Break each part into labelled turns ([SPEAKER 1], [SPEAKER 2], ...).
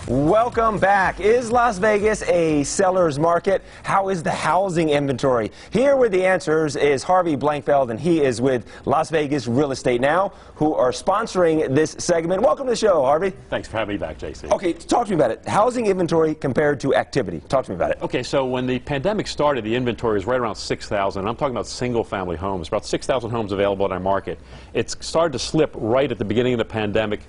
[SPEAKER 1] Welcome back. Is Las Vegas a seller's market? How is the housing inventory? Here with the answers is Harvey Blankfeld, and he is with Las Vegas Real Estate Now, who are sponsoring this segment. Welcome to the show, Harvey.
[SPEAKER 2] Thanks for having me back, JC.
[SPEAKER 1] Okay, talk to me about it. Housing inventory compared to activity. Talk to me about it.
[SPEAKER 2] Okay, so when the pandemic started, the inventory was right around 6,000. I'm talking about single-family homes, about 6,000 homes available in our market. It's started to slip right at the beginning of the pandemic.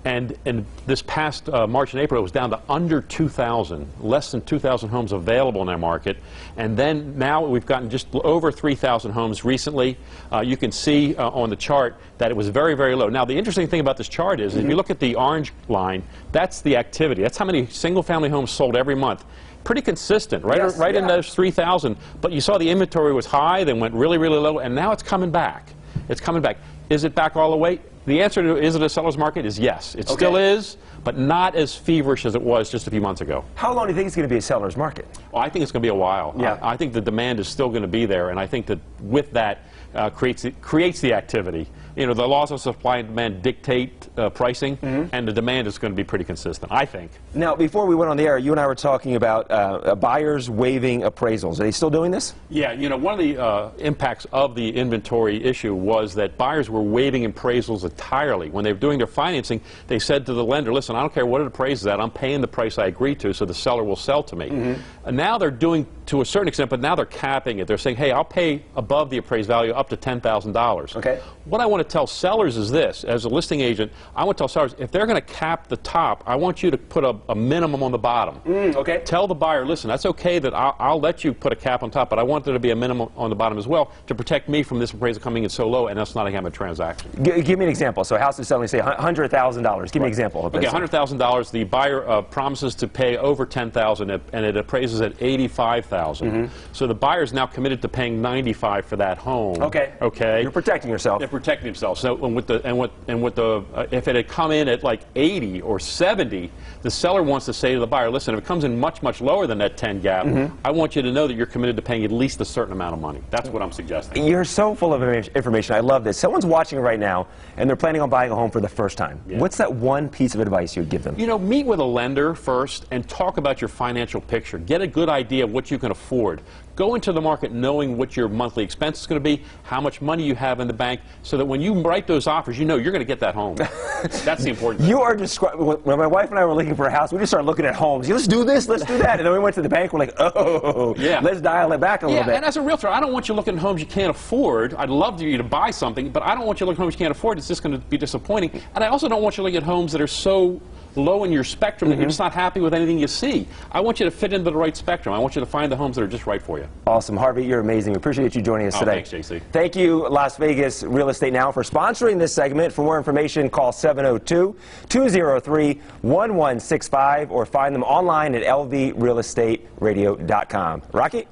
[SPEAKER 2] And in this past March and April, it was down to under 2,000, less than 2,000 homes available in our market. And then now we've gotten just over 3,000 homes recently. You can see on the chart that it was very, very low. Now, the interesting thing about this chart is if you look at the orange line, that's the activity. That's how many single-family homes sold every month. Pretty consistent, right?
[SPEAKER 1] Yes,
[SPEAKER 2] right in those 3,000. But you saw the inventory was high, then went really, really low, and now it's coming back. It's coming back. Is it back all the way? The answer to is it a seller's market is yes. It still is, but not as feverish as it was just a few months ago.
[SPEAKER 1] How long do you think it's going to be a seller's market?
[SPEAKER 2] Well, I think it's going to be a while.
[SPEAKER 1] Yeah.
[SPEAKER 2] I think the demand is still going to be there, and I think that with that creates the activity. You know, the laws of supply and demand dictate pricing, and the demand is going to be pretty consistent, I think.
[SPEAKER 1] Now, before we went on the air, you and I were talking about buyers waiving appraisals. Are they still doing this? Yeah,
[SPEAKER 2] you know, one of the impacts of the inventory issue was that buyers were waiving appraisals entirely. When they were doing their financing, they said to the lender, listen, I don't care what it appraises at, I'm paying the price I agreed to, so the seller will sell to me. And now they're doing, to a certain extent, but now they're capping it. They're saying, hey, I'll pay above the appraised value up to $10,000.
[SPEAKER 1] Okay.
[SPEAKER 2] What I want to tell sellers is this. As a listing agent, I want to tell sellers, if they're going to cap the top, I want you to put a minimum on the bottom.
[SPEAKER 1] Okay.
[SPEAKER 2] Tell the buyer, listen, that's okay that I'll let you put a cap on top, but I want there to be a minimum on the bottom as well to protect me from this appraisal coming in so low and us not having a transaction.
[SPEAKER 1] Give me an example. So a house is selling, say, $100,000. Give me an example.
[SPEAKER 2] Okay, $100,000. The buyer promises to pay over $10,000, and it appraises at $85,000. So the buyer is now committed to paying $95,000 for that home.
[SPEAKER 1] Okay.
[SPEAKER 2] Okay.
[SPEAKER 1] You're protecting yourself.
[SPEAKER 2] They're protecting themselves. So if it had come in at like 80 or 70, the seller wants to say to the buyer, listen, if it comes in much, much lower than that 10 gap, I want you to know that you're committed to paying at least a certain amount of money. That's what I'm suggesting.
[SPEAKER 1] You're so full of information. I love this. Someone's watching right now, and they're planning on buying a home for the first time.
[SPEAKER 2] Yeah.
[SPEAKER 1] What's that one piece of advice you would give them?
[SPEAKER 2] You know, meet with a lender first and talk about your financial picture. Get a good idea of what you can afford. Go into the market knowing what your monthly expense is going to be, how much money you have in the bank, so that when you write those offers, you know you're going to get that home. That's the important thing.
[SPEAKER 1] You are describing, when my wife and I were looking for a house, we just started looking at homes. Let's do this, let's do that. And then we went to the bank, we're like, oh, yeah, let's dial it back a little bit.
[SPEAKER 2] And as a realtor, I don't want you looking at homes you can't afford. I'd love for you to buy something, but I don't want you looking at homes you can't afford. It's just going to be disappointing. And I also don't want you looking at homes that are so low in your spectrum that you're just not happy with anything you see. I want you to fit into the right spectrum. I want you to find the homes that are just right for you.
[SPEAKER 1] Awesome. Harvey, you're amazing. We appreciate you joining us today.
[SPEAKER 2] Thanks, JC.
[SPEAKER 1] Thank you, Las Vegas Real Estate Now, for sponsoring this segment. For more information, call 702-203-1165 or find them online at lvrealestateradio.com. Rocky?